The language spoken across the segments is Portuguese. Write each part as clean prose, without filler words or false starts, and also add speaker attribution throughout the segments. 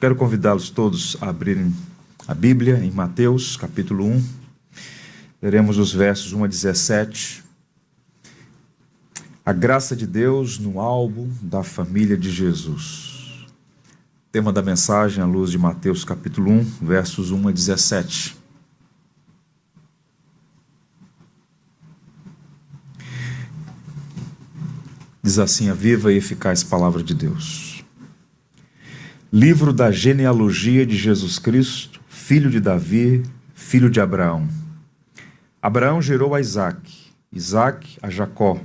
Speaker 1: Quero convidá-los todos a abrirem a Bíblia em Mateus, capítulo 1. Leremos os versos 1 a 17. A graça de Deus no álbum da família de Jesus. Tema da mensagem à luz de Mateus, capítulo 1, versos 1 a 17. Diz assim a viva e eficaz palavra de Deus. Livro da genealogia de Jesus Cristo, filho de Davi, filho de Abraão. Abraão gerou a Isaque, Isaque a Jacó,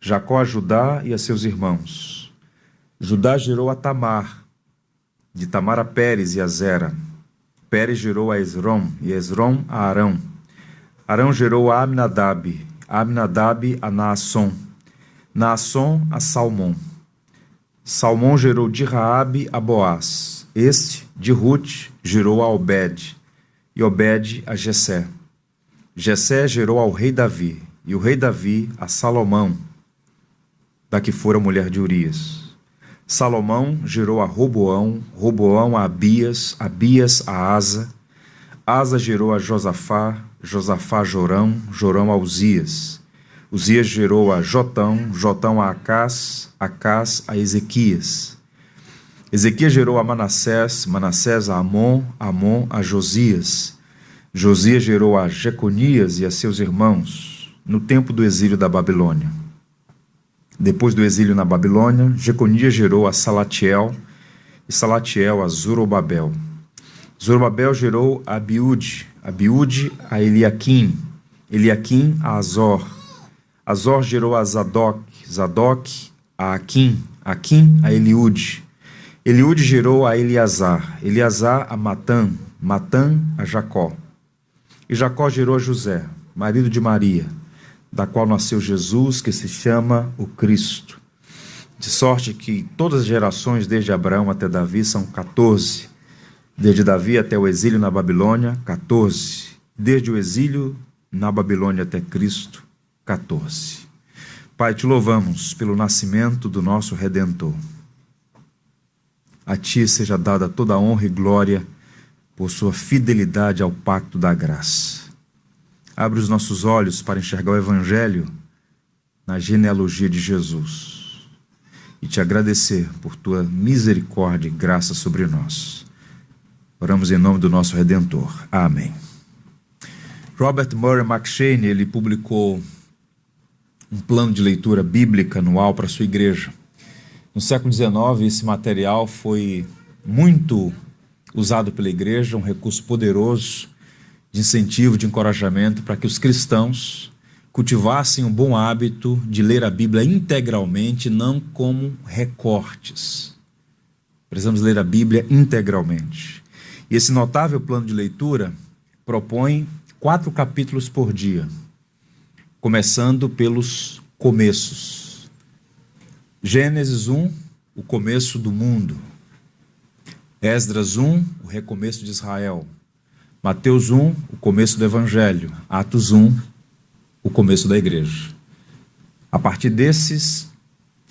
Speaker 1: Jacó a Judá e a seus irmãos. Judá gerou a Tamar, de Tamar a Pérez e a Zera. Pérez gerou a Esrom, e Esrom a Arão. Arão gerou a Aminadab, Aminadab a Naasson, Naasson a Salmão. Salmão gerou de Raabe a Boaz. Este, de Ruth, gerou a Obed, e Obed a Jessé. Jessé gerou ao rei Davi, e o rei Davi a Salomão, da que fora mulher de Urias. Salomão gerou a Roboão, Roboão a Abias, Abias a Asa, Asa gerou a Josafá, Josafá a Jorão, Jorão a Uzias. Uzias gerou a Jotão, Jotão a Acás, Acás a Ezequias. Ezequias gerou a Manassés, Manassés a Amon, Amon a Josias. Josias gerou a Jeconias e a seus irmãos, no tempo do exílio da Babilônia. Depois do exílio na Babilônia, Jeconias gerou a Salatiel, e Salatiel a Zorobabel. Zorobabel gerou a Abiúde, Abiúde a Eliaquim, Eliaquim a Azor. Azor gerou a Zadok, Zadok a Aquim, Aquim a Eliúde. Eliúde gerou a Eleazar, Eleazar a Matã, Matã a Jacó. E Jacó gerou a José, marido de Maria, da qual nasceu Jesus, que se chama o Cristo. De sorte que todas as gerações, desde Abraão até Davi, são 14. Desde Davi até o exílio na Babilônia, 14. Desde o exílio na Babilônia até Cristo, 14. Pai, te louvamos pelo nascimento do nosso Redentor. A ti seja dada toda a honra e glória por sua fidelidade ao pacto da graça. Abre os nossos olhos para enxergar o Evangelho na genealogia de Jesus e te agradecer por tua misericórdia e graça sobre nós. Oramos em nome do nosso Redentor. Amém. Robert Murray McCheyne, ele publicou um plano de leitura bíblica anual para a sua igreja. No século XIX, esse material foi muito usado pela igreja, um recurso poderoso de incentivo, de encorajamento para que os cristãos cultivassem um bom hábito de ler a Bíblia integralmente, não como recortes. Precisamos ler a Bíblia integralmente. E esse notável plano de leitura propõe 4 capítulos por dia, começando pelos começos. Gênesis 1, o começo do mundo. Esdras 1, o recomeço de Israel. Mateus 1, o começo do Evangelho. Atos 1, o começo da igreja. A partir desses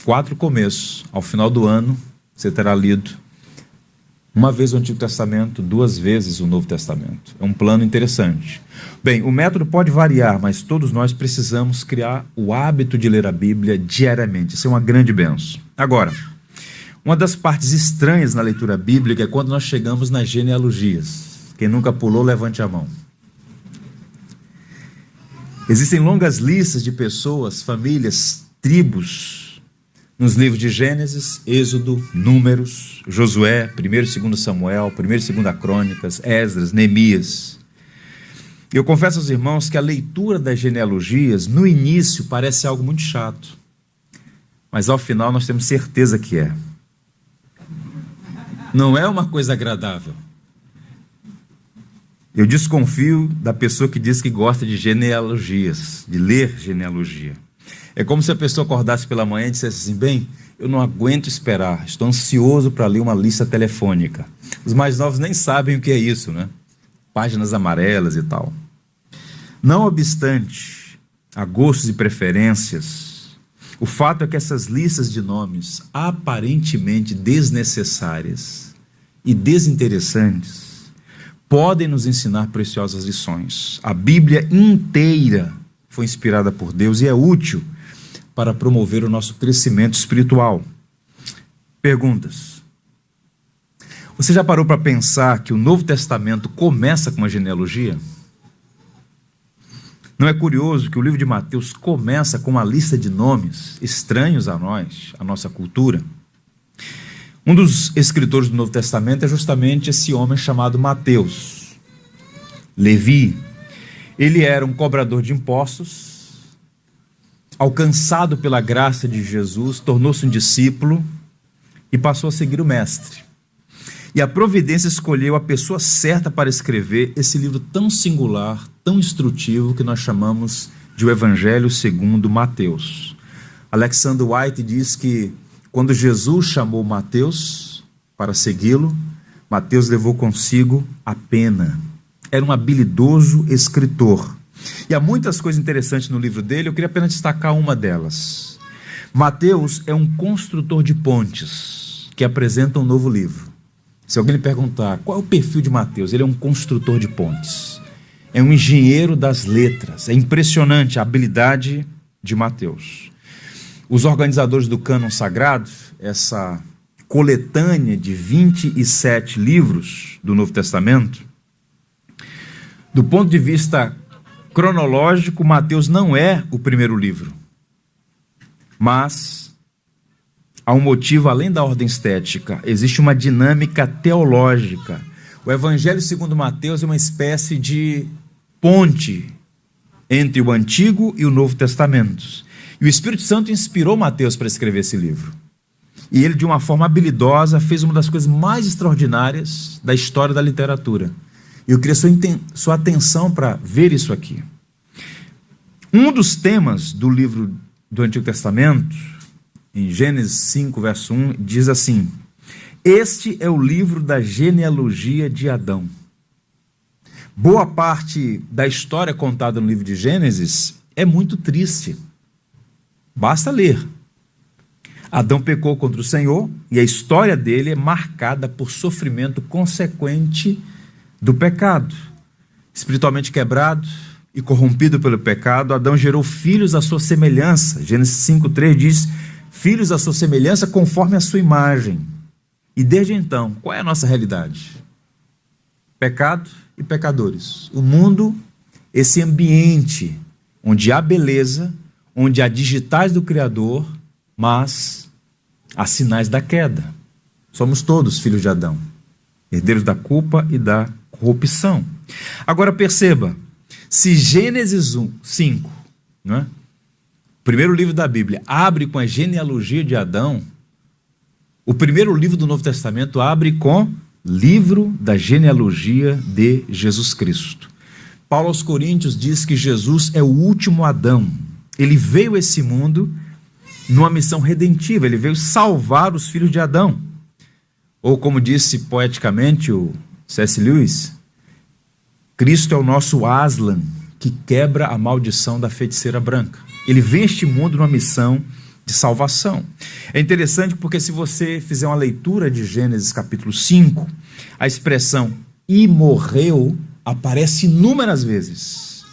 Speaker 1: 4 começos, ao final do ano, você terá lido uma vez o Antigo Testamento, 2 vezes o Novo Testamento. É um plano interessante. Bem, o método pode variar, mas todos nós precisamos criar o hábito de ler a Bíblia diariamente. Isso é uma grande bênção. Agora, uma das partes estranhas na leitura bíblica é quando nós chegamos nas genealogias. Quem nunca pulou, levante a mão. Existem longas listas de pessoas, famílias, tribos, nos livros de Gênesis, Êxodo, Números, Josué, 1º e 2º Samuel, 1º e 2º Crônicas, Esdras, Neemias. Eu confesso aos irmãos que a leitura das genealogias, no início, parece algo muito chato. Mas ao final nós temos certeza que é. Não é uma coisa agradável. Eu desconfio da pessoa que diz que gosta de genealogias, de ler genealogia. É como se a pessoa acordasse pela manhã e dissesse assim: bem, eu não aguento esperar, estou ansioso para ler uma lista telefônica. Os mais novos nem sabem o que é isso, né? Páginas amarelas e tal. Não obstante a gostos e preferências, o fato é que essas listas de nomes aparentemente desnecessárias e desinteressantes podem nos ensinar preciosas lições. A Bíblia inteira foi inspirada por Deus e é útil para promover o nosso crescimento espiritual. Perguntas. Você já parou para pensar que o Novo Testamento começa com uma genealogia? Não é curioso que o livro de Mateus começa com uma lista de nomes estranhos a nós, a nossa cultura? Um dos escritores do Novo Testamento é justamente esse homem chamado Mateus. Levi. Ele era um cobrador de impostos, alcançado pela graça de Jesus, tornou-se um discípulo e passou a seguir o mestre. E a providência escolheu a pessoa certa para escrever esse livro tão singular, tão instrutivo, que nós chamamos de o Evangelho segundo Mateus. Alexander White diz que quando Jesus chamou Mateus para segui-lo, Mateus levou consigo a pena. Era um habilidoso escritor. E há muitas coisas interessantes no livro dele, eu queria apenas destacar uma delas. Mateus é um construtor de pontes que apresenta um novo livro. Se alguém lhe perguntar qual é o perfil de Mateus, ele é um construtor de pontes. É um engenheiro das letras. É impressionante a habilidade de Mateus. Os organizadores do cânon sagrado, essa coletânea de 27 livros do Novo Testamento, do ponto de vista cronológico, Mateus não é o primeiro livro. Mas há um motivo além da ordem estética. Existe uma dinâmica teológica. O Evangelho segundo Mateus é uma espécie de ponte entre o Antigo e o Novo Testamento. E o Espírito Santo inspirou Mateus para escrever esse livro. E ele, de uma forma habilidosa, fez uma das coisas mais extraordinárias da história da literatura. E eu queria sua atenção para ver isso aqui. Um dos temas do livro do Antigo Testamento, em Gênesis 5, verso 1, diz assim: este é o livro da genealogia de Adão. Boa parte da história contada no livro de Gênesis é muito triste. Basta ler. Adão pecou contra o Senhor e a história dele é marcada por sofrimento consequente do pecado. Espiritualmente quebrado e corrompido pelo pecado, Adão gerou filhos à sua semelhança. Gênesis 5:3 diz: filhos à sua semelhança conforme a sua imagem. E desde então, qual é a nossa realidade? Pecado e pecadores. O mundo, esse ambiente onde há beleza, onde há digitais do Criador, mas há sinais da queda. Somos todos filhos de Adão, herdeiros da culpa e da corrupção. Agora perceba, se Gênesis 5, não é? Primeiro livro da Bíblia, abre com a genealogia de Adão, o primeiro livro do Novo Testamento abre com livro da genealogia de Jesus Cristo. Paulo aos Coríntios diz que Jesus é o último Adão. Ele veio a esse mundo numa missão redentiva, ele veio salvar os filhos de Adão. Ou como disse poeticamente o C.S. Lewis, Cristo é o nosso Aslan, que quebra a maldição da feiticeira branca. Ele vem a este mundo numa missão de salvação. É interessante porque se você fizer uma leitura de Gênesis capítulo 5, a expressão "e morreu" aparece inúmeras vezes.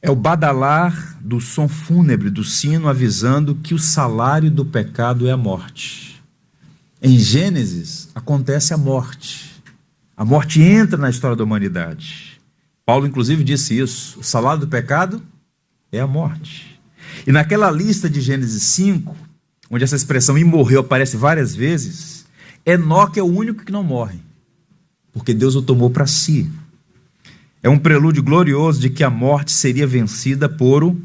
Speaker 1: É o badalar do som fúnebre do sino avisando que o salário do pecado é a morte. Em Gênesis acontece a morte. A morte entra na história da humanidade. Paulo inclusive disse isso, o salário do pecado é a morte. E naquela lista de Gênesis 5, onde essa expressão "e morreu" aparece várias vezes, Enoque é o único que não morre, porque Deus o tomou para si. É um prelúdio glorioso de que a morte seria vencida por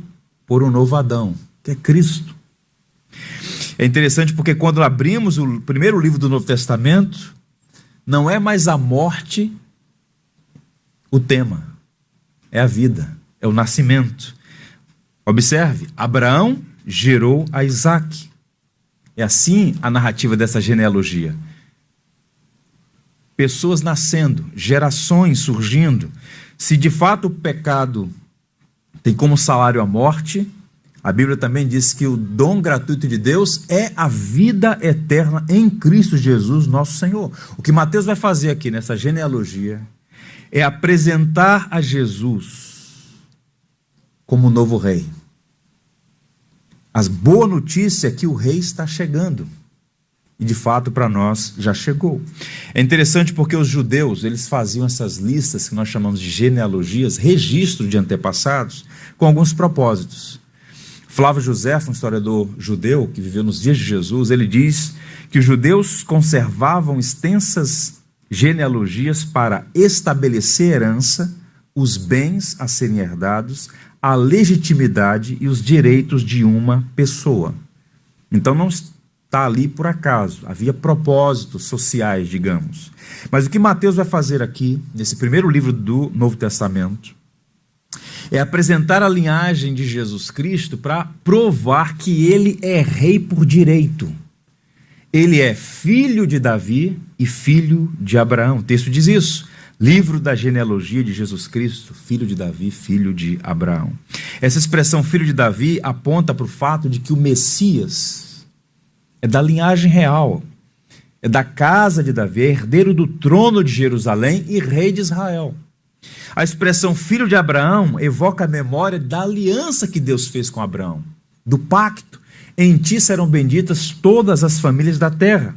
Speaker 1: um novo Adão, que é Cristo. É interessante porque quando abrimos o primeiro livro do Novo Testamento, não é mais a morte o tema, é a vida, é o nascimento. Observe, Abraão gerou a Isaque. É assim a narrativa dessa genealogia. Pessoas nascendo, gerações surgindo. Se de fato o pecado tem como salário a morte, A Bíblia também diz que o dom gratuito de Deus é a vida eterna em Cristo Jesus, nosso Senhor. O que Mateus vai fazer aqui nessa genealogia é apresentar a Jesus como novo rei. A boa notícia é que o rei está chegando. E de fato para nós já chegou. É interessante porque os judeus, eles faziam essas listas que nós chamamos de genealogias, registro de antepassados, com alguns propósitos. Flávio Josefo, um historiador judeu que viveu nos dias de Jesus, ele diz que os judeus conservavam extensas genealogias para estabelecer herança, os bens a serem herdados, a legitimidade e os direitos de uma pessoa. Então não está ali por acaso, havia propósitos sociais, digamos. Mas o que Mateus vai fazer aqui, nesse primeiro livro do Novo Testamento, é apresentar a linhagem de Jesus Cristo para provar que ele é rei por direito. Ele é filho de Davi e filho de Abraão. O texto diz isso. Livro da genealogia de Jesus Cristo, filho de Davi, filho de Abraão. Essa expressão filho de Davi aponta para o fato de que o Messias é da linhagem real, é da casa de Davi, é herdeiro do trono de Jerusalém e rei de Israel. A expressão filho de Abraão evoca a memória da aliança que Deus fez com Abraão, do pacto. Em ti serão benditas todas as famílias da terra.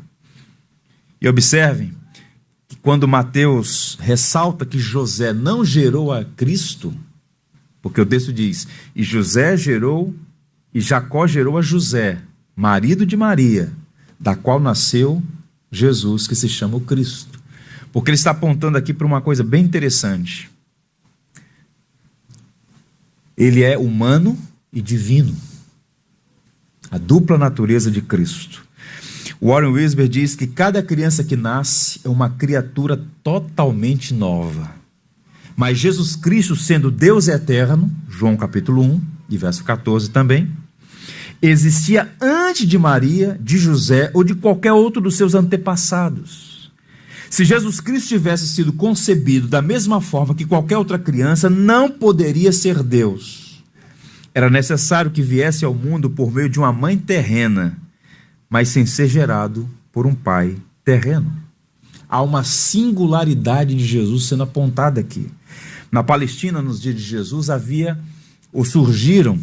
Speaker 1: E observem que quando Mateus ressalta que José não gerou a Cristo, porque o texto diz, e Jacó gerou a José, marido de Maria, da qual nasceu Jesus, que se chama o Cristo. Porque ele está apontando aqui para uma coisa bem interessante. Ele é humano e divino. A dupla natureza de Cristo. Warren Wiersbe diz que cada criança que nasce é uma criatura totalmente nova. Mas Jesus Cristo, sendo Deus eterno, João capítulo 1, e verso 14 também, existia antes de Maria, de José ou de qualquer outro dos seus antepassados. Se Jesus Cristo tivesse sido concebido da mesma forma que qualquer outra criança, não poderia ser Deus. Era necessário que viesse ao mundo por meio de uma mãe terrena, mas sem ser gerado por um pai terreno. Há uma singularidade de Jesus sendo apontada aqui. Na Palestina, nos dias de Jesus, surgiram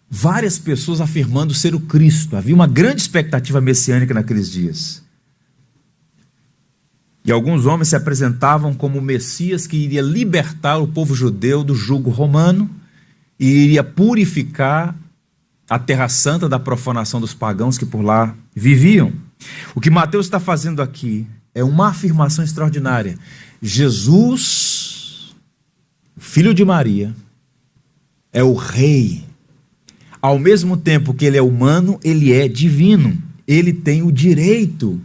Speaker 1: várias pessoas afirmando ser o Cristo. Havia uma grande expectativa messiânica naqueles dias. E alguns homens se apresentavam como o Messias que iria libertar o povo judeu do jugo romano e iria purificar a Terra Santa da profanação dos pagãos que por lá viviam. O que Mateus está fazendo aqui é uma afirmação extraordinária. Jesus, filho de Maria, é o rei. Ao mesmo tempo que ele é humano, ele é divino. Ele tem o direito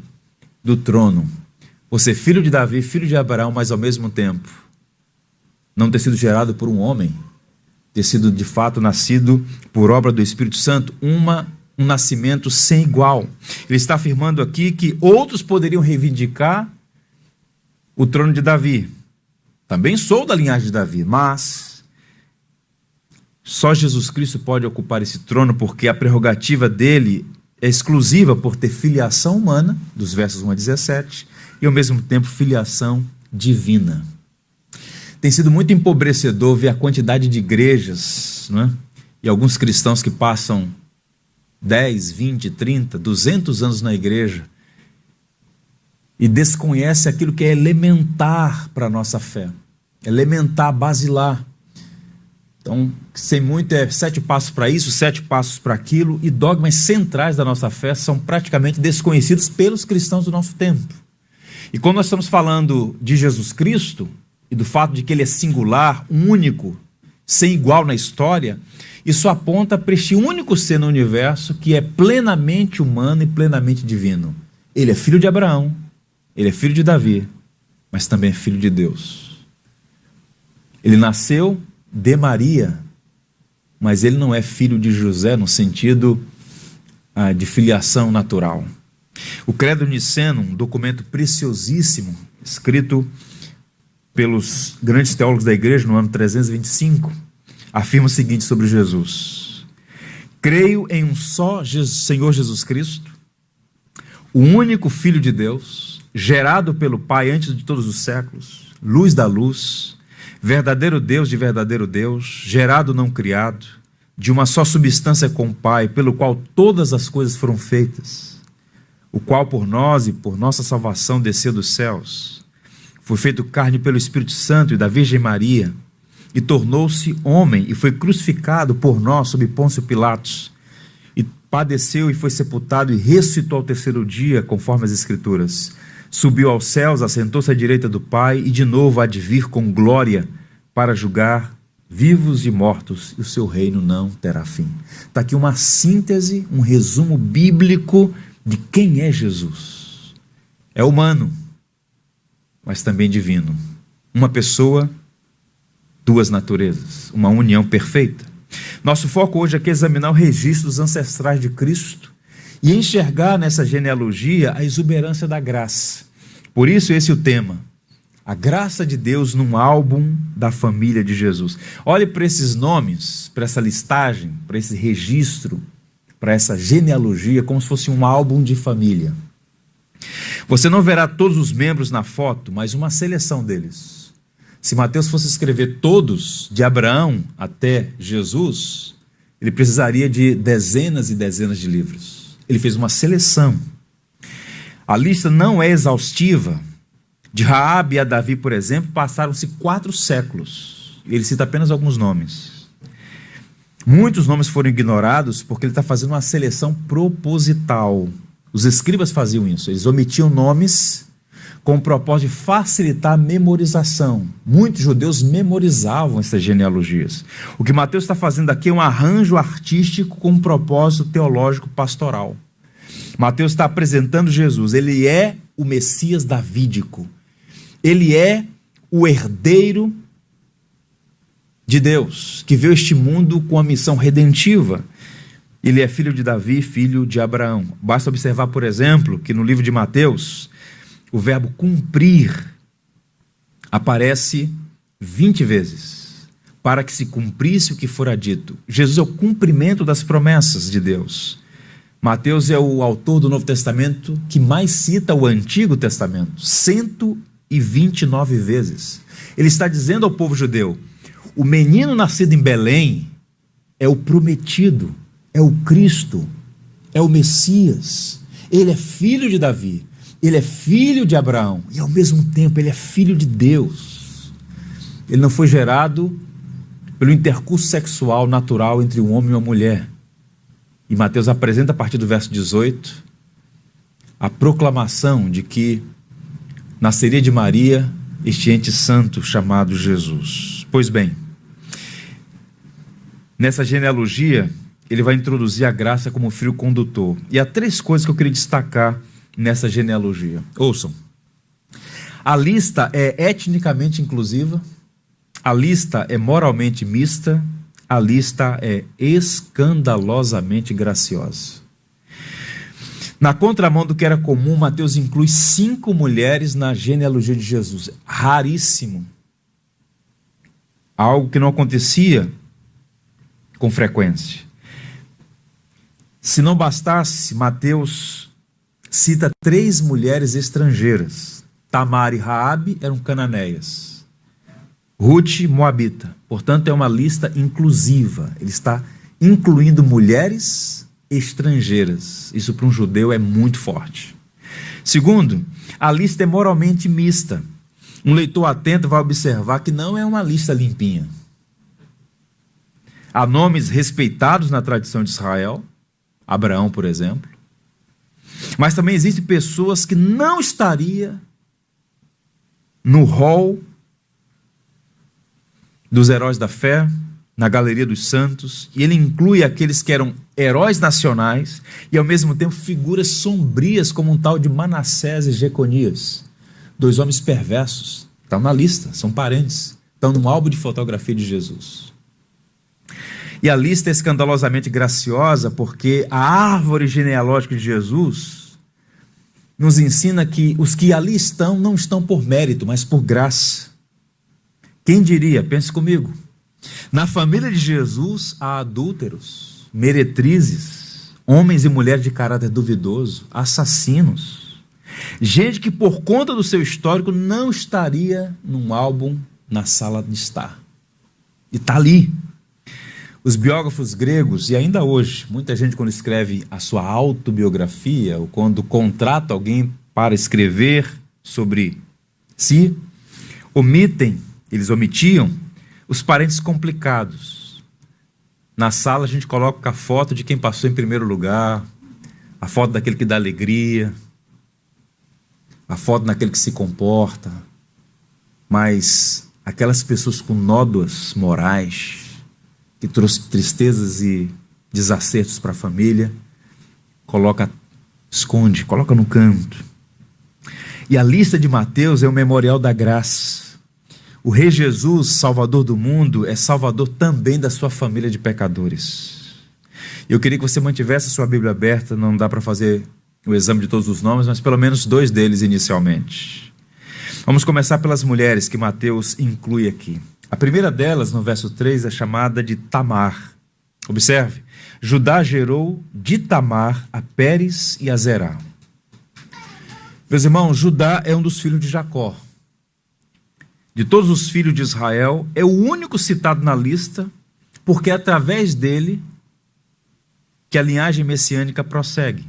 Speaker 1: do trono. Você filho de Davi, filho de Abraão, mas ao mesmo tempo não ter sido gerado por um homem, ter sido de fato nascido por obra do Espírito Santo, um nascimento sem igual. Ele está afirmando aqui que outros poderiam reivindicar o trono de Davi. Também sou da linhagem de Davi, mas só Jesus Cristo pode ocupar esse trono porque a prerrogativa dele é exclusiva por ter filiação humana, dos versos 1 a 17, e ao mesmo tempo filiação divina. Tem sido muito empobrecedor ver a quantidade de igrejas, não é? E alguns cristãos que passam 10, 20, 30, 200 anos na igreja e desconhecem aquilo que é elementar para a nossa fé, elementar, basilar. Então, sem muito, 7 passos para isso, 7 passos para aquilo, e dogmas centrais da nossa fé são praticamente desconhecidos pelos cristãos do nosso tempo. E quando nós estamos falando de Jesus Cristo, e do fato de que ele é singular, único, sem igual na história, isso aponta para este único ser no universo que é plenamente humano e plenamente divino. Ele é filho de Abraão, ele é filho de Davi, mas também é filho de Deus. Ele nasceu de Maria, mas ele não é filho de José no sentido de filiação natural. O Credo Niceno, um documento preciosíssimo, escrito pelos grandes teólogos da igreja no ano 325, afirma o seguinte sobre Jesus: Creio em um só Senhor Jesus Cristo, o único Filho de Deus, gerado pelo Pai antes de todos os séculos, luz da luz, verdadeiro Deus de verdadeiro Deus, gerado não criado, de uma só substância com o Pai, pelo qual todas as coisas foram feitas, o qual por nós e por nossa salvação desceu dos céus, foi feito carne pelo Espírito Santo e da Virgem Maria, e tornou-se homem, e foi crucificado por nós sob Pôncio Pilatos, e padeceu e foi sepultado, e ressuscitou ao terceiro dia, conforme as Escrituras. Subiu aos céus, assentou-se à direita do Pai, e de novo há de vir com glória para julgar vivos e mortos, e o seu reino não terá fim. Está aqui uma síntese, um resumo bíblico de quem é Jesus. É humano, mas também divino. Uma pessoa, duas naturezas, uma união perfeita. Nosso foco hoje aqui é examinar o registro dos ancestrais de Cristo e enxergar nessa genealogia a exuberância da graça. Por isso esse é o tema, a graça de Deus num álbum da família de Jesus. Olhe para esses nomes, para essa listagem, para esse registro, para essa genealogia, como se fosse um álbum de família. Você não verá todos os membros na foto, mas uma seleção deles. Se Mateus fosse escrever todos, de Abraão até Jesus, ele precisaria de dezenas e dezenas de livros. Ele fez uma seleção. A lista não é exaustiva. De Raabe a Davi, por exemplo, passaram-se 4 séculos. Ele cita apenas alguns nomes. Muitos nomes foram ignorados porque ele está fazendo uma seleção proposital. Os escribas faziam isso, eles omitiam nomes com o propósito de facilitar a memorização. Muitos judeus memorizavam essas genealogias. O que Mateus está fazendo aqui é um arranjo artístico com um propósito teológico pastoral. Mateus está apresentando Jesus, ele é o Messias davídico, ele é o herdeiro de Deus, que veio a este mundo com a missão redentiva. Ele é filho de Davi, filho de Abraão. Basta observar, por exemplo, que no livro de Mateus, o verbo cumprir aparece 20 vezes, para que se cumprisse o que fora dito. Jesus é o cumprimento das promessas de Deus. Mateus é o autor do Novo Testamento que mais cita o Antigo Testamento, 129 vezes. Ele está dizendo ao povo judeu, o menino nascido em Belém é o prometido, é o Cristo, é o Messias, ele é filho de Davi, ele é filho de Abraão e ao mesmo tempo ele é filho de Deus. Ele não foi gerado pelo intercurso sexual natural entre um homem e uma mulher. E Mateus apresenta a partir do verso 18 a proclamação de que nasceria de Maria este ente santo chamado Jesus. Pois bem, nessa genealogia ele vai introduzir a graça como fio condutor. E há 3 coisas que eu queria destacar nessa genealogia. Ouçam. A lista é etnicamente inclusiva, a lista é moralmente mista, a lista é escandalosamente graciosa. Na contramão do que era comum, Mateus inclui 5 mulheres na genealogia de Jesus. Raríssimo. Algo que não acontecia com frequência. Se não bastasse, Mateus cita 3 mulheres estrangeiras. Tamar e Raabe eram cananeias. Ruth, moabita. Portanto, é uma lista inclusiva. Ele está incluindo mulheres estrangeiras. Isso para um judeu é muito forte. Segundo, a lista é moralmente mista. Um leitor atento vai observar que não é uma lista limpinha. Há nomes respeitados na tradição de Israel, Abraão, por exemplo. Mas também existem pessoas que não estariam no rol dos heróis da fé, na galeria dos santos, e ele inclui aqueles que eram heróis nacionais e ao mesmo tempo figuras sombrias como um tal de Manassés e Jeconias, 2 homens perversos. Estão na lista, são parentes, estão no álbum de fotografia de Jesus. E a lista é escandalosamente graciosa porque a árvore genealógica de Jesus nos ensina que os que ali estão não estão por mérito, mas por graça. Quem diria, pense comigo, na família de Jesus há adúlteros, meretrizes, homens e mulheres de caráter duvidoso, assassinos, gente que por conta do seu histórico não estaria num álbum na sala de estar. E está ali. Os biógrafos gregos, e ainda hoje, muita gente quando escreve a sua autobiografia, ou quando contrata alguém para escrever sobre si, eles omitiam os parentes complicados. Na sala a gente coloca a foto de quem passou em primeiro lugar, a foto daquele que dá alegria, a foto daquele que se comporta, mas aquelas pessoas com nódoas morais, que trouxe tristezas e desacertos para a família, esconde, coloca no canto. E a lista de Mateus é o memorial da graça. O Rei Jesus, Salvador do mundo, é Salvador também da sua família de pecadores. Eu queria que você mantivesse a sua Bíblia aberta, não dá para fazer o exame de todos os nomes, mas pelo menos 2 deles inicialmente. Vamos começar pelas mulheres que Mateus inclui aqui. A primeira delas, no verso 3, é chamada de Tamar. Observe, Judá gerou de Tamar a Pérez e a Zerá. Meus irmãos, Judá é um dos filhos de Jacó. De todos os filhos de Israel, é o único citado na lista, porque é através dele que a linhagem messiânica prossegue.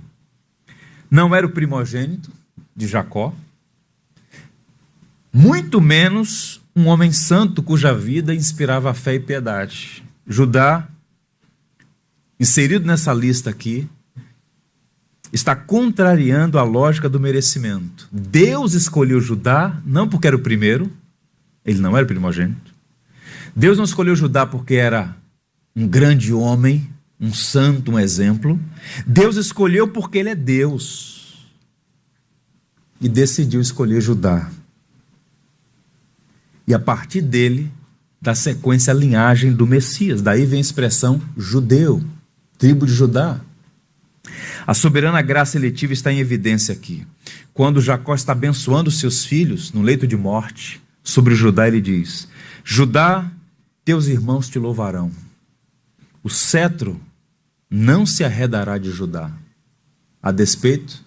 Speaker 1: Não era o primogênito de Jacó, muito menos um homem santo cuja vida inspirava a fé e piedade. Judá, inserido nessa lista aqui, está contrariando a lógica do merecimento. Deus escolheu Judá não porque era o primeiro, ele não era o primogênito. Deus não escolheu Judá porque era um grande homem, um santo, um exemplo. Deus escolheu porque ele é Deus. E decidiu escolher Judá. E a partir dele, dá sequência à linhagem do Messias. Daí vem a expressão judeu, tribo de Judá. A soberana graça eletiva está em evidência aqui. Quando Jacó está abençoando seus filhos no leito de morte, sobre Judá ele diz: Judá, teus irmãos te louvarão. O cetro não se arredará de Judá. A despeito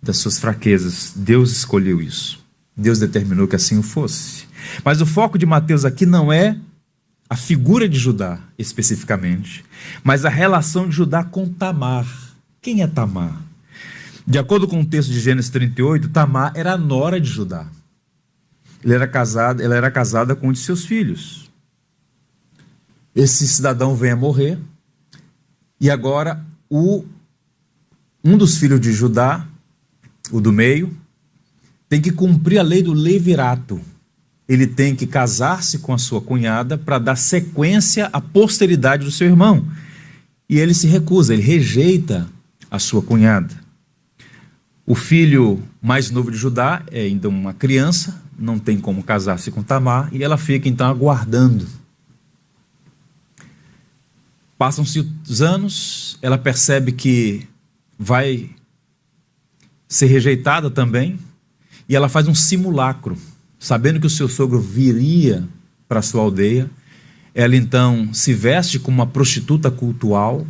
Speaker 1: das suas fraquezas, Deus escolheu isso. Deus determinou que assim o fosse. Mas o foco de Mateus aqui não é a figura de Judá, especificamente, mas a relação de Judá com Tamar. Quem é Tamar? De acordo com o texto de Gênesis 38, Tamar era a nora de Judá. Ela era casada com um de seus filhos. Esse cidadão vem a morrer, e agora um dos filhos de Judá, o do meio, tem que cumprir a lei do levirato. Ele tem que casar-se com a sua cunhada para dar sequência à posteridade do seu irmão. E ele se recusa, ele rejeita a sua cunhada. O filho mais novo de Judá é ainda uma criança, não tem como casar-se com Tamar, e ela fica então aguardando. Passam-se os anos, ela percebe que vai ser rejeitada também, e ela faz um simulacro. Sabendo que o seu sogro viria para a sua aldeia, ela então se veste como uma prostituta cultual,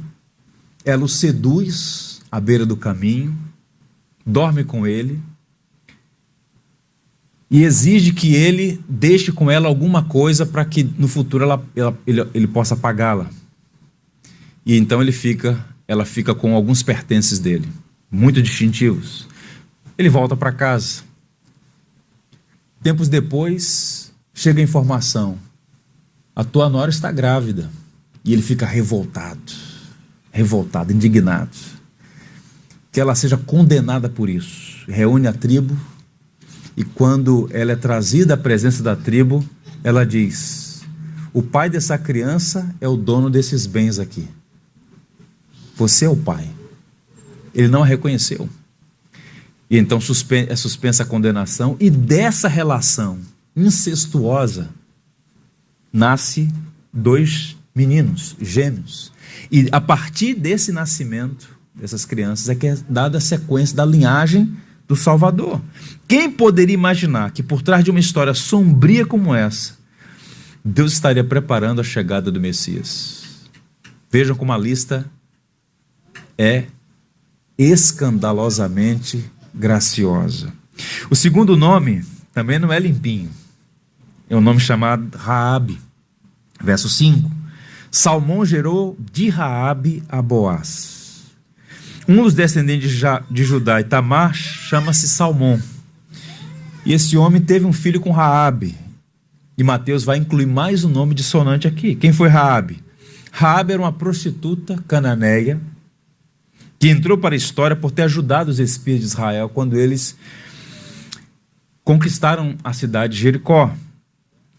Speaker 1: ela o seduz à beira do caminho, dorme com ele e exige que ele deixe com ela alguma coisa para que no futuro ele possa pagá-la. E então ela fica com alguns pertences dele, muito distintivos. Ele volta para casa. Tempos depois, chega a informação: a tua nora está grávida. E ele fica revoltado, indignado. Que ela seja condenada por isso. Reúne a tribo, e quando ela é trazida à presença da tribo, ela diz: o pai dessa criança é o dono desses bens aqui. Você é o pai. Ele não a reconheceu. E então é suspensa a condenação, e dessa relação incestuosa nasce 2 meninos, gêmeos. E a partir desse nascimento dessas crianças é que é dada a sequência da linhagem do Salvador. Quem poderia imaginar que por trás de uma história sombria como essa, Deus estaria preparando a chegada do Messias? Vejam como a lista é escandalosamente graciosa. O segundo nome também não é limpinho. É um nome chamado Raabe. Verso 5. Salmão gerou de Raabe a Boaz. Um dos descendentes de Judá e Tamar chama-se Salmão. E esse homem teve um filho com Raabe. E Mateus vai incluir mais um nome dissonante aqui. Quem foi Raabe? Raabe era uma prostituta cananeia que entrou para a história por ter ajudado os espias de Israel quando eles conquistaram a cidade de Jericó.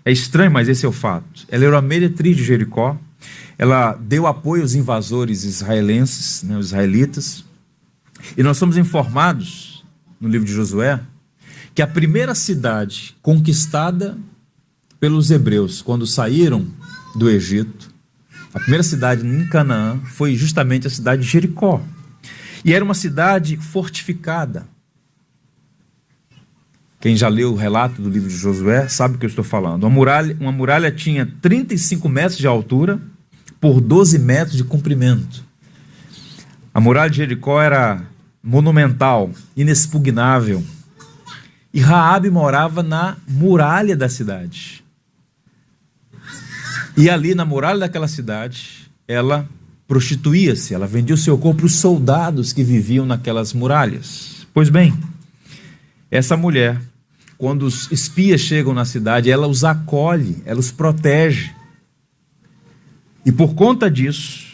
Speaker 1: É estranho, mas esse é o fato. Ela era a meretriz de Jericó. Ela deu apoio aos invasores israelenses, os israelitas. E nós somos informados, no livro de Josué, que a primeira cidade conquistada pelos hebreus, quando saíram do Egito, a primeira cidade em Canaã foi justamente a cidade de Jericó. E era uma cidade fortificada. Quem já leu o relato do livro de Josué sabe o que eu estou falando. Uma muralha tinha 35 metros de altura por 12 metros de comprimento. A muralha de Jericó era monumental, inexpugnável. E Raabe morava na muralha da cidade. E ali na muralha daquela cidade, ela prostituía-se, ela vendia o seu corpo para os soldados que viviam naquelas muralhas. Pois bem, essa mulher, quando os espias chegam na cidade, ela os acolhe, ela os protege. E por conta disso,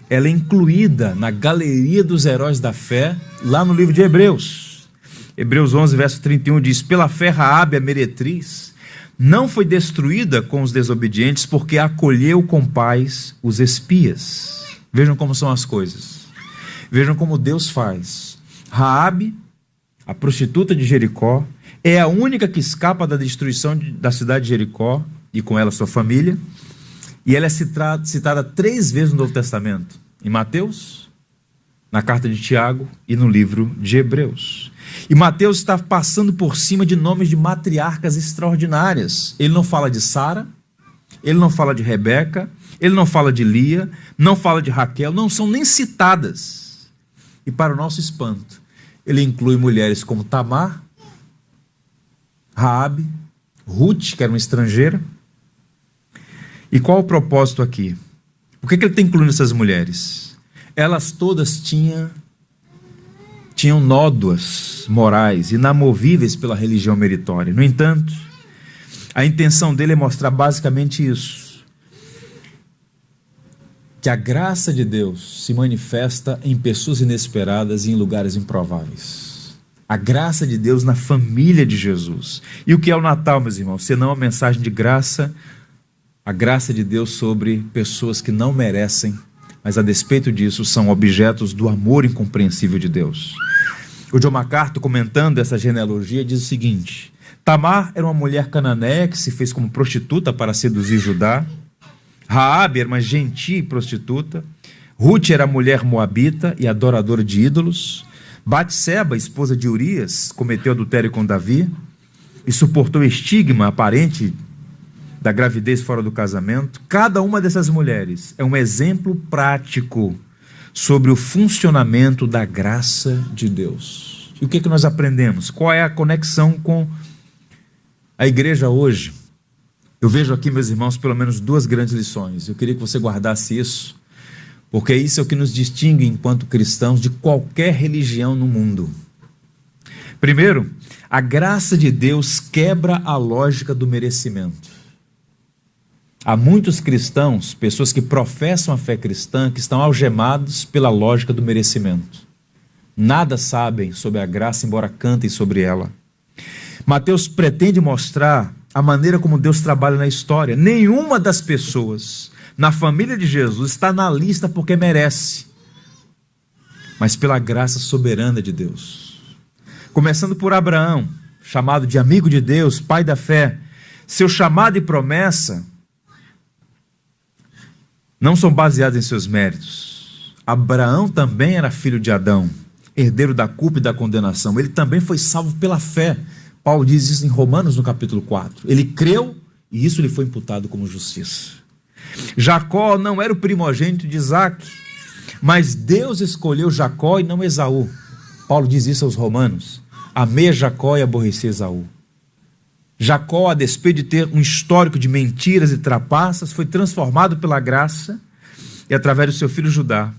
Speaker 1: ela é incluída na galeria dos heróis da fé, lá no livro de Hebreus. Hebreus 11, verso 31 diz: pela fé Raabe, a meretriz, não foi destruída com os desobedientes, porque acolheu com paz os espias. Vejam como são as coisas. Vejam como Deus faz. Raabe, a prostituta de Jericó, é a única que escapa da destruição da cidade de Jericó, e com ela sua família, e ela é citada 3 vezes no Novo Testamento, em Mateus, na carta de Tiago e no livro de Hebreus. E Mateus está passando por cima de nomes de matriarcas extraordinárias. Ele não fala de Sara, ele não fala de Rebeca, ele não fala de Lia, não fala de Raquel, não são nem citadas. E para o nosso espanto, ele inclui mulheres como Tamar, Raabe, Ruth, que era uma estrangeira. E qual o propósito aqui? Por que ele está incluindo essas mulheres? Elas todas tinham nódoas morais, inamovíveis pela religião meritória. No entanto, a intenção dele é mostrar basicamente isso: que a graça de Deus se manifesta em pessoas inesperadas e em lugares improváveis. A graça de Deus na família de Jesus. E o que é o Natal, meus irmãos? Senão uma mensagem de graça, a graça de Deus sobre pessoas que não merecem, mas a despeito disso são objetos do amor incompreensível de Deus. O John MacArthur, comentando essa genealogia, diz o seguinte: Tamar era uma mulher cananeia que se fez como prostituta para seduzir Judá. Raabe era uma gentia e prostituta. Ruth era mulher moabita e adoradora de ídolos. Batseba, esposa de Urias, cometeu adultério com Davi e suportou o estigma aparente da gravidez fora do casamento. Cada uma dessas mulheres é um exemplo prático sobre o funcionamento da graça de Deus. E o que nós aprendemos? Qual é a conexão com a igreja hoje? Eu vejo aqui, meus irmãos, pelo menos 2 grandes lições. Eu queria que você guardasse isso, porque isso é o que nos distingue enquanto cristãos de qualquer religião no mundo. Primeiro, a graça de Deus quebra a lógica do merecimento. Há muitos cristãos, pessoas que professam a fé cristã, que estão algemados pela lógica do merecimento. Nada sabem sobre a graça, embora cantem sobre ela. Mateus pretende mostrar a maneira como Deus trabalha na história. Nenhuma das pessoas na família de Jesus está na lista porque merece, mas pela graça soberana de Deus. Começando por Abraão, chamado de amigo de Deus, pai da fé. Seu chamado e promessa não são baseados em seus méritos. Abraão também era filho de Adão, herdeiro da culpa e da condenação. Ele também foi salvo pela fé. Paulo diz isso em Romanos, no capítulo 4. Ele creu e isso lhe foi imputado como justiça. Jacó não era o primogênito de Isaac, Mas Deus escolheu Jacó e não Esaú. Paulo diz isso aos Romanos: amei Jacó e aborreci Esaú. Jacó, a despeito de ter um histórico de mentiras e trapaças, foi transformado pela graça e através do seu filho Judá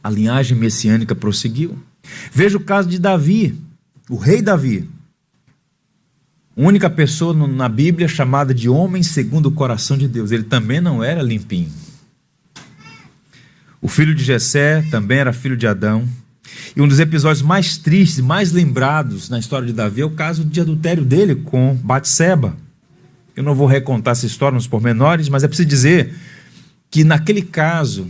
Speaker 1: a linhagem messiânica prosseguiu. Veja o caso de Davi, o rei Davi, única pessoa na Bíblia chamada de homem segundo o coração de Deus. Ele também não era limpinho. O filho de Jessé também era filho de Adão. E um dos episódios mais tristes e mais lembrados na história de Davi é o caso de adultério dele com Batseba. Eu não vou recontar essa história nos pormenores, mas é preciso dizer que naquele caso,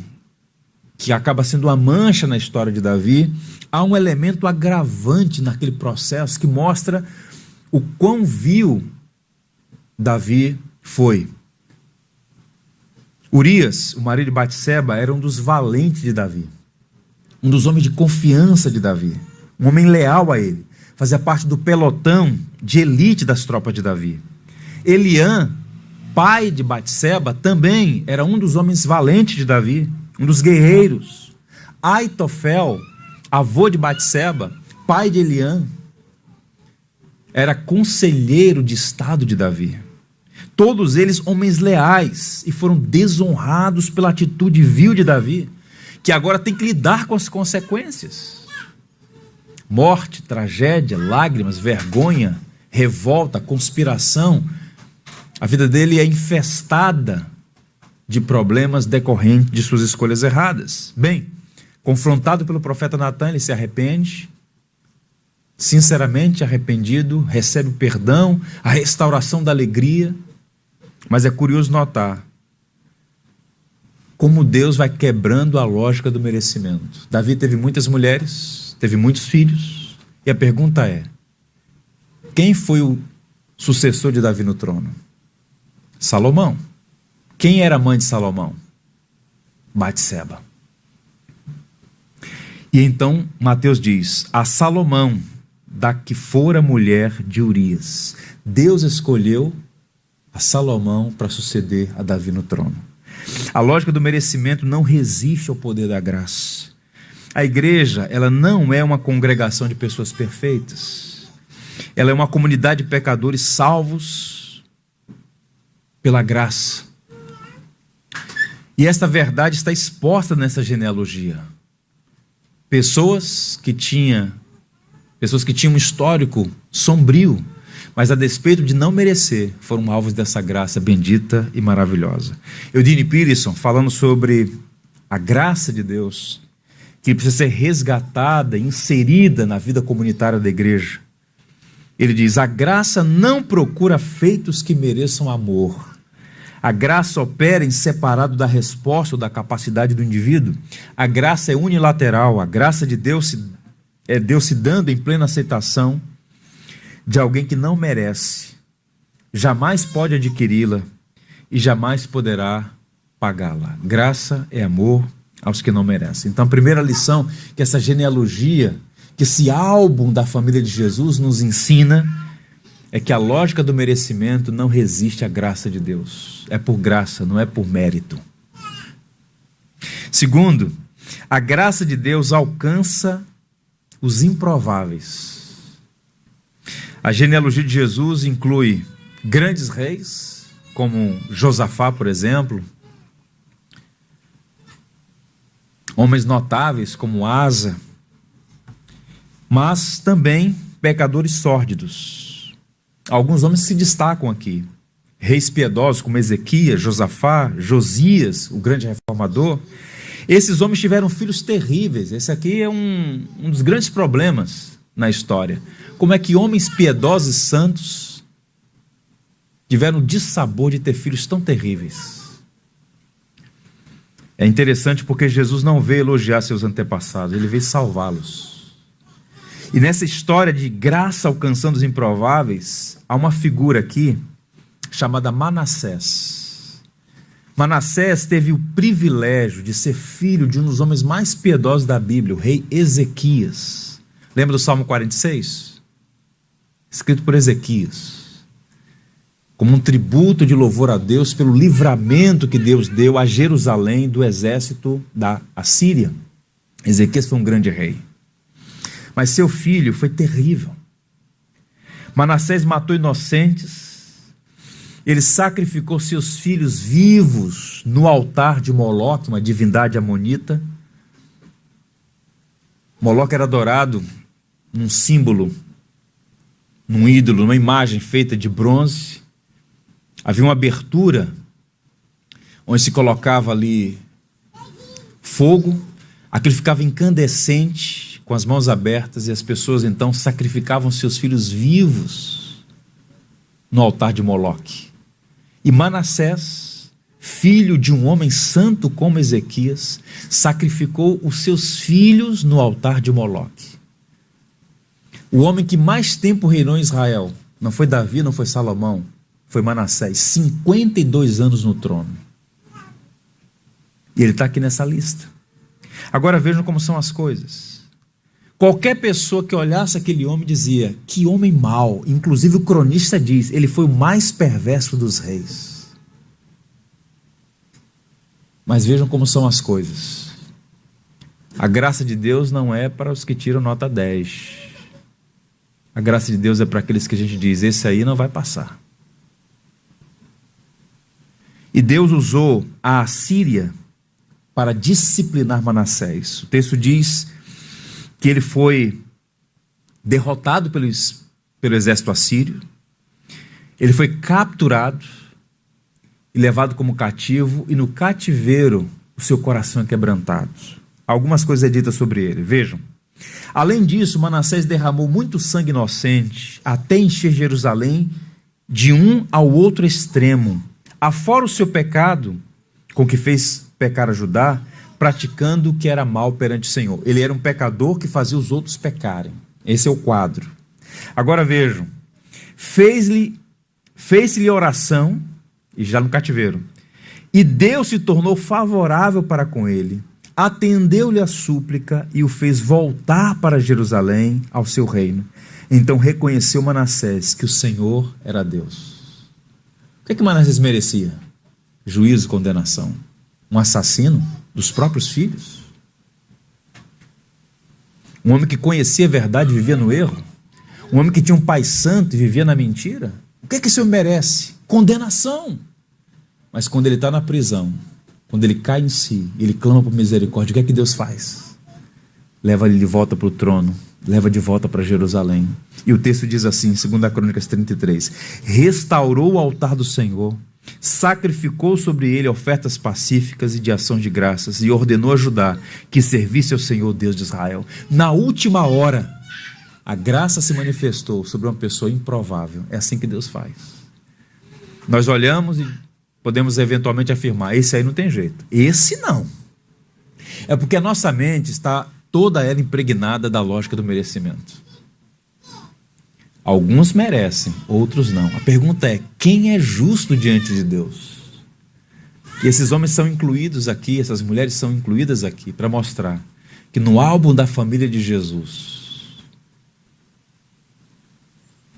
Speaker 1: que acaba sendo uma mancha na história de Davi, há um elemento agravante naquele processo que mostra o quão vil Davi foi. Urias, o marido de Batseba, era um dos valentes de Davi, um dos homens de confiança de Davi, um homem leal a ele, fazia parte do pelotão de elite das tropas de Davi. Eliã, pai de Batseba, também era um dos homens valentes de Davi, um dos guerreiros. Aitofel, avô de Batseba, pai de Eliã, era conselheiro de estado de Davi. Todos eles homens leais, e foram desonrados pela atitude vil de Davi, que agora tem que lidar com as consequências. Morte, tragédia, lágrimas, vergonha, revolta, conspiração. A vida dele é infestada de problemas decorrentes de suas escolhas erradas. Bem, confrontado pelo profeta Natan, ele se arrepende, sinceramente arrependido, recebe o perdão, a restauração da alegria. Mas é curioso notar como Deus vai quebrando a lógica do merecimento. Davi teve muitas mulheres, teve muitos filhos, e a pergunta é: quem foi o sucessor de Davi no trono? Salomão. Quem era a mãe de Salomão? Batseba. E então Mateus diz: a Salomão, da que fora mulher de Urias. Deus escolheu a Salomão para suceder a Davi no trono. A lógica do merecimento não resiste ao poder da graça. A igreja, ela não é uma congregação de pessoas perfeitas. Ela é uma comunidade de pecadores salvos pela graça. E esta verdade está exposta nessa genealogia. Pessoas que tinham um histórico sombrio, mas a despeito de não merecer, foram alvos dessa graça bendita e maravilhosa. Eugene Peterson, falando sobre a graça de Deus, que precisa ser resgatada, inserida na vida comunitária da igreja, ele diz: a graça não procura feitos que mereçam amor. A graça opera em separado da resposta ou da capacidade do indivíduo. A graça é unilateral. A graça de Deus é Deus se dando em plena aceitação de alguém que não merece, jamais pode adquiri-la e jamais poderá pagá-la. Graça é amor aos que não merecem. Então, a primeira lição que essa genealogia, que esse álbum da família de Jesus nos ensina, é que a lógica do merecimento não resiste à graça de Deus. É por graça, não é por mérito. Segundo, a graça de Deus alcança os improváveis. A genealogia de Jesus inclui grandes reis, como Josafá, por exemplo, homens notáveis como Asa, mas também pecadores sórdidos. Alguns homens se destacam aqui: reis piedosos como Ezequias, Josafá, Josias, o grande reformador. Esses homens tiveram filhos terríveis. Esse aqui é um dos grandes problemas na história. Como é que homens piedosos e santos tiveram o dissabor de ter filhos tão terríveis? É interessante porque Jesus não veio elogiar seus antepassados, ele veio salvá-los. E nessa história de graça alcançando os improváveis, há uma figura aqui chamada Manassés. Manassés teve o privilégio de ser filho de um dos homens mais piedosos da Bíblia, o rei Ezequias. Lembra do Salmo 46? Escrito por Ezequias. como um tributo de louvor a Deus pelo livramento que Deus deu a Jerusalém do exército da Assíria. Ezequias foi um grande rei, mas seu filho foi terrível. Manassés matou inocentes, ele sacrificou seus filhos vivos no altar de Moloque, uma divindade amonita. Moloque era adorado num símbolo, num ídolo, numa imagem feita de bronze. Havia uma abertura onde se colocava ali fogo, aquilo ficava incandescente, com as mãos abertas, e as pessoas então sacrificavam seus filhos vivos no altar de Moloque. E Manassés, filho de um homem santo como Ezequias, sacrificou os seus filhos no altar de Moloque. O homem que mais tempo reinou em Israel não foi Davi, não foi Salomão, foi Manassés, 52 anos no trono. E ele está aqui nessa lista. Agora vejam como são as coisas. Qualquer pessoa que olhasse aquele homem dizia, que homem mau. Inclusive o cronista diz, ele foi o mais perverso dos reis. Mas vejam como são as coisas. A graça de Deus não é para os que tiram nota 10. A graça de Deus é para aqueles que a gente diz, esse aí não vai passar. E Deus usou a Assíria para disciplinar Manassés. O texto diz que ele foi derrotado pelo exército assírio, ele foi capturado e levado como cativo, e no cativeiro o seu coração é quebrantado. Algumas coisas é ditas sobre ele, vejam. Além disso, Manassés derramou muito sangue inocente, até encher Jerusalém de um ao outro extremo, afora o seu pecado, com que fez pecar a Judá, praticando o que era mal perante o Senhor. Ele era um pecador que fazia os outros pecarem. Esse é o quadro. Agora vejam, fez-lhe oração, e já no cativeiro, e Deus se tornou favorável para com ele, atendeu-lhe a súplica e o fez voltar para Jerusalém, ao seu reino. Então reconheceu Manassés que o Senhor era Deus. O que Manassés merecia? Juízo e condenação. Um assassino dos próprios filhos? Um homem que conhecia a verdade e vivia no erro? Um homem que tinha um pai santo e vivia na mentira? O que esse homem merece? Condenação. Mas quando ele está na prisão, quando ele cai em si, ele clama por misericórdia, o que Deus faz? Leva ele de volta para o trono, leva de volta para Jerusalém. E o texto diz assim, 2 Crônicas 33, restaurou o altar do Senhor, sacrificou sobre ele ofertas pacíficas e de ação de graças, e ordenou a Judá que servisse ao Senhor Deus de Israel. Na última hora, a graça se manifestou sobre uma pessoa improvável. É assim que Deus faz. Nós olhamos e podemos eventualmente afirmar, esse aí não tem jeito. Esse não. É porque a nossa mente está toda ela impregnada da lógica do merecimento. Alguns merecem, outros não. A pergunta é, quem é justo diante de Deus? E esses homens são incluídos aqui, essas mulheres são incluídas aqui, para mostrar que no álbum da família de Jesus,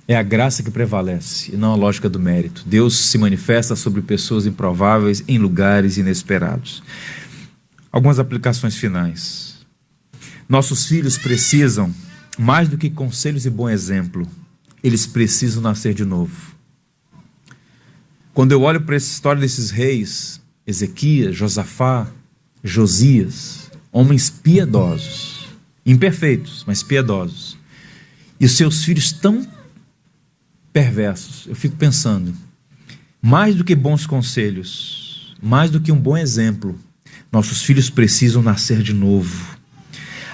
Speaker 1: é a graça que prevalece, e não a lógica do mérito. Deus se manifesta sobre pessoas improváveis, em lugares inesperados. Algumas aplicações finais. Nossos filhos precisam, mais do que conselhos e bom exemplo, eles precisam nascer de novo. Quando eu olho para essa história desses reis, Ezequias, Josafá, Josias, homens piedosos, imperfeitos, mas piedosos, e os seus filhos tão perversos, eu fico pensando, mais do que bons conselhos, mais do que um bom exemplo, nossos filhos precisam nascer de novo.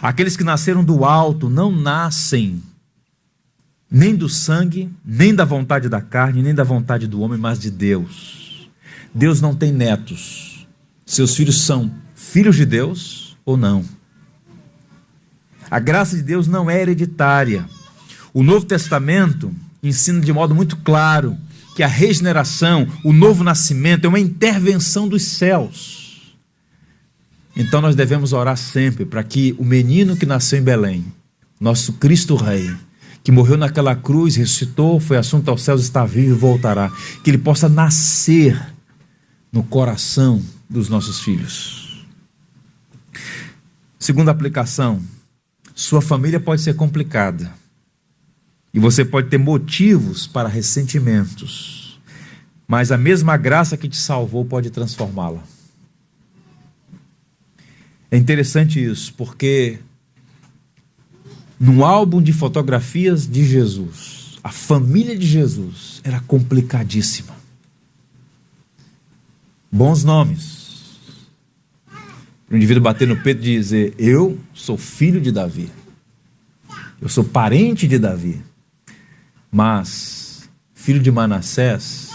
Speaker 1: Aqueles que nasceram do alto não nascem nem do sangue, nem da vontade da carne, nem da vontade do homem, mas de Deus. Deus não tem netos. Seus filhos são filhos de Deus ou não. A graça de Deus não é hereditária. O Novo Testamento ensina de modo muito claro que a regeneração, o novo nascimento é uma intervenção dos céus. Então nós devemos orar sempre para que o menino que nasceu em Belém, nosso Cristo Rei, que morreu naquela cruz, ressuscitou, foi assunto aos céus, está vivo e voltará. Que ele possa nascer no coração dos nossos filhos. Segunda aplicação, sua família pode ser complicada e você pode ter motivos para ressentimentos, mas a mesma graça que te salvou pode transformá-la. É interessante isso, porque no álbum de fotografias de Jesus, a família de Jesus era complicadíssima. Bons nomes. O indivíduo bater no peito e dizer: eu sou filho de Davi, eu sou parente de Davi, mas filho de Manassés,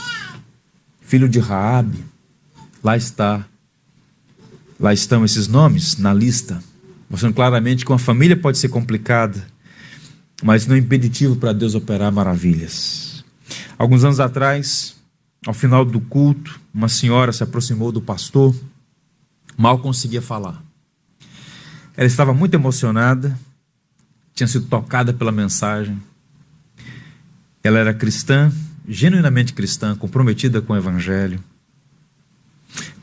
Speaker 1: filho de Raabe, lá estão esses nomes na lista, mostrando claramente que uma família pode ser complicada, mas não é impeditivo para Deus operar maravilhas. Alguns anos atrás, ao final do culto, uma senhora se aproximou do pastor, mal conseguia falar. Ela estava muito emocionada, tinha sido tocada pela mensagem. Ela era cristã, genuinamente cristã, comprometida com o evangelho,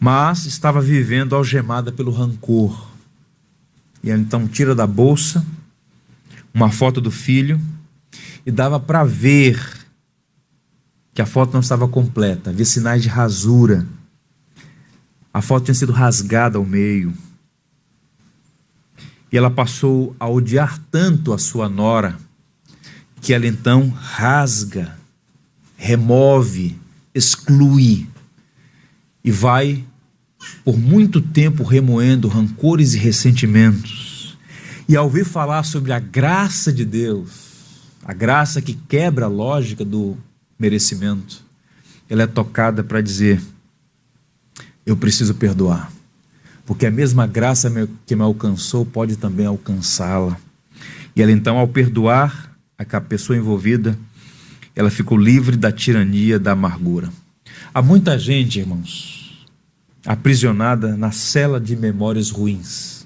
Speaker 1: mas estava vivendo algemada pelo rancor. E ela então tira da bolsa uma foto do filho e dava para ver que a foto não estava completa, havia sinais de rasura. A foto tinha sido rasgada ao meio. E ela passou a odiar tanto a sua nora, que ela então rasga, remove, exclui, e vai por muito tempo remoendo rancores e ressentimentos. E ao ouvir falar sobre a graça de Deus, a graça que quebra a lógica do merecimento, ela é tocada para dizer: eu preciso perdoar, porque a mesma graça que me alcançou pode também alcançá-la. E ela então, ao perdoar a pessoa envolvida, ela ficou livre da tirania, da amargura. Há muita gente, irmãos, aprisionada na cela de memórias ruins,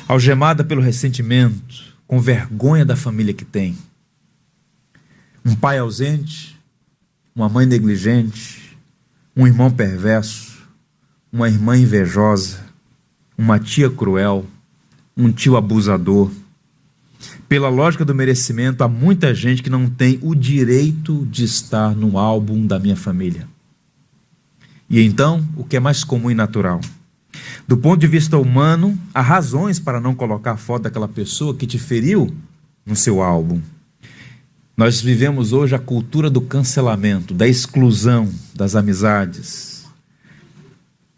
Speaker 1: algemada pelo ressentimento, com vergonha da família que tem. Um pai ausente, uma mãe negligente, um irmão perverso, uma irmã invejosa, uma tia cruel, um tio abusador. Pela lógica do merecimento, há muita gente que não tem o direito de estar no álbum da minha família. E então, o que é mais comum e natural? Do ponto de vista humano, há razões para não colocar a foto daquela pessoa que te feriu no seu álbum. Nós vivemos hoje a cultura do cancelamento, da exclusão das amizades.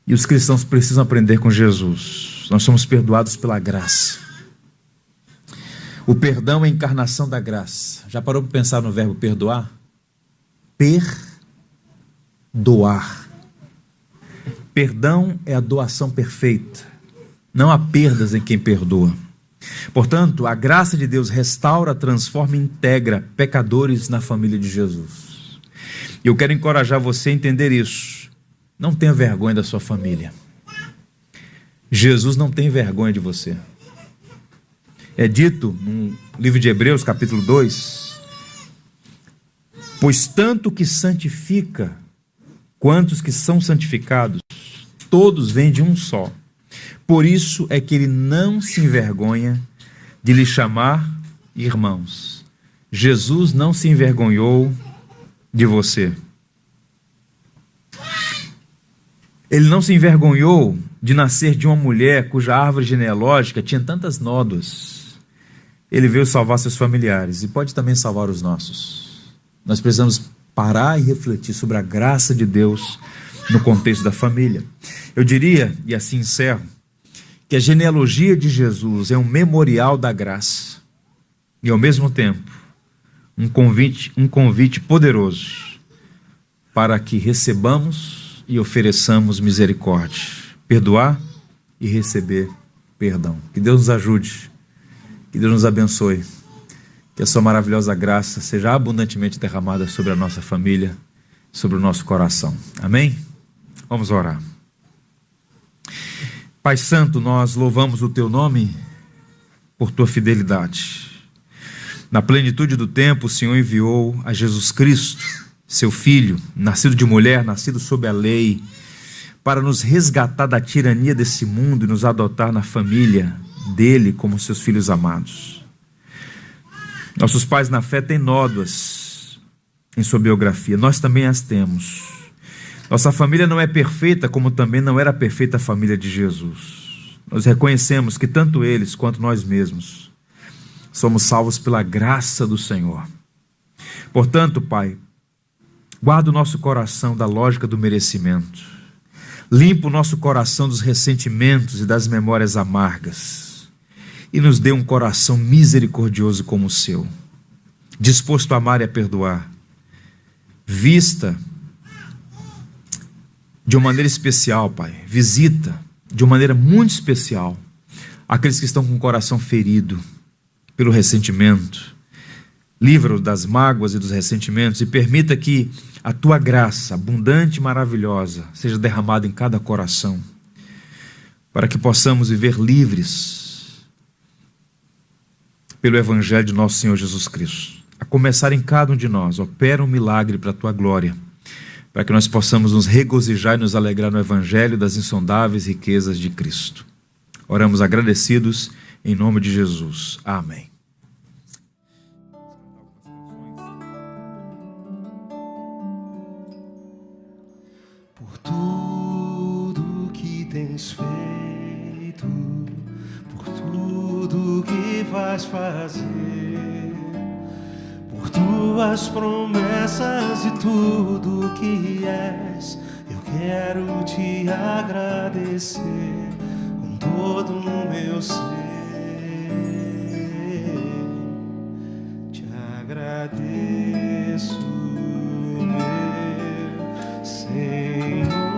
Speaker 1: E os cristãos precisam aprender com Jesus. Nós somos perdoados pela graça. O perdão é a encarnação da graça. Já parou para pensar no verbo perdoar? Perdoar. Perdão é a doação perfeita. Não há perdas em quem perdoa. Portanto, a graça de Deus restaura, transforma e integra pecadores na família de Jesus. E eu quero encorajar você a entender isso. Não tenha vergonha da sua família. Jesus não tem vergonha de você. É dito no livro de Hebreus, capítulo 2, pois tanto que santifica, quantos que são santificados, todos vêm de um só. Por isso é que ele não se envergonha de lhe chamar irmãos. Jesus não se envergonhou de você. Ele não se envergonhou de nascer de uma mulher cuja árvore genealógica tinha tantas nódoas. Ele veio salvar seus familiares e pode também salvar os nossos. Nós precisamos parar e refletir sobre a graça de Deus no contexto da família. Eu diria, e assim encerro, que a genealogia de Jesus é um memorial da graça e, ao mesmo tempo, um convite poderoso para que recebamos e ofereçamos misericórdia, perdoar e receber perdão. Que Deus nos ajude, que Deus nos abençoe, que a sua maravilhosa graça seja abundantemente derramada sobre a nossa família, sobre o nosso coração. Amém? Vamos orar. Pai Santo, nós louvamos o Teu nome por Tua fidelidade. Na plenitude do tempo, o Senhor enviou a Jesus Cristo, seu Filho, nascido de mulher, nascido sob a lei, para nos resgatar da tirania desse mundo e nos adotar na família dele como seus filhos amados. Nossos pais na fé têm nódoas em sua biografia, nós também as temos. Nossa família não é perfeita, como também não era perfeita a família de Jesus. Nós reconhecemos que tanto eles quanto nós mesmos somos salvos pela graça do Senhor. Portanto, Pai, guarda o nosso coração da lógica do merecimento. Limpa o nosso coração dos ressentimentos e das memórias amargas. E nos dê um coração misericordioso como o seu, disposto a amar e a perdoar. Vista de uma maneira especial, Pai. Visita de uma maneira muito especial aqueles que estão com o coração ferido pelo ressentimento. Livra-os das mágoas e dos ressentimentos e permita que a tua graça, abundante e maravilhosa, seja derramada em cada coração, para que possamos viver livres pelo Evangelho de nosso Senhor Jesus Cristo. A começar em cada um de nós, opera um milagre para a tua glória, para que nós possamos nos regozijar e nos alegrar no Evangelho das insondáveis riquezas de Cristo. Oramos agradecidos em nome de Jesus. Amém.
Speaker 2: Por tudo que tens feito, por tudo que vais fazer, por tuas promessas e tudo que és, eu quero te agradecer com todo o meu ser. Te agradeço, meu Senhor.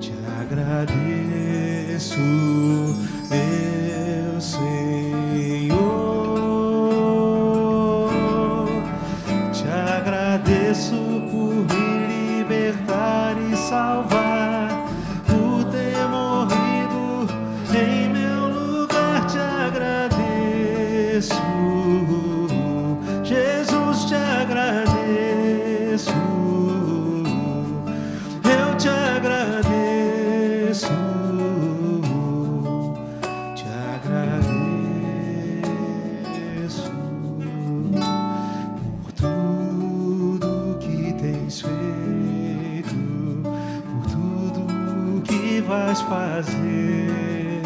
Speaker 2: Te agradeço, meu Senhor. Te agradeço por me libertar e salvar, por ter morrido em meu lugar. Te agradeço, Jesus, te agradeço. Eu te agradeço, te agradeço por tudo que tens feito, por tudo que vais fazer,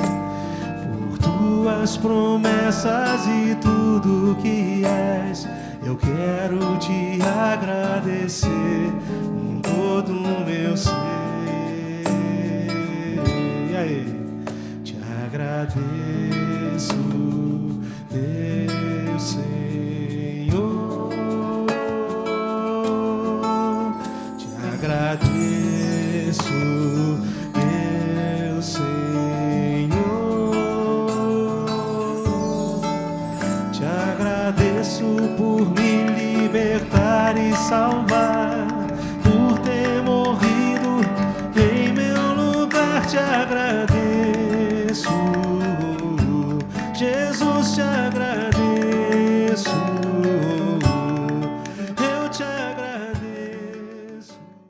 Speaker 2: por tuas promessas e tudo que és. Eu quero te agradecer com todo o meu ser. E aí? Te agradeço, meu Senhor. Te agradeço, meu Senhor. Te agradeço por me libertar e salvar,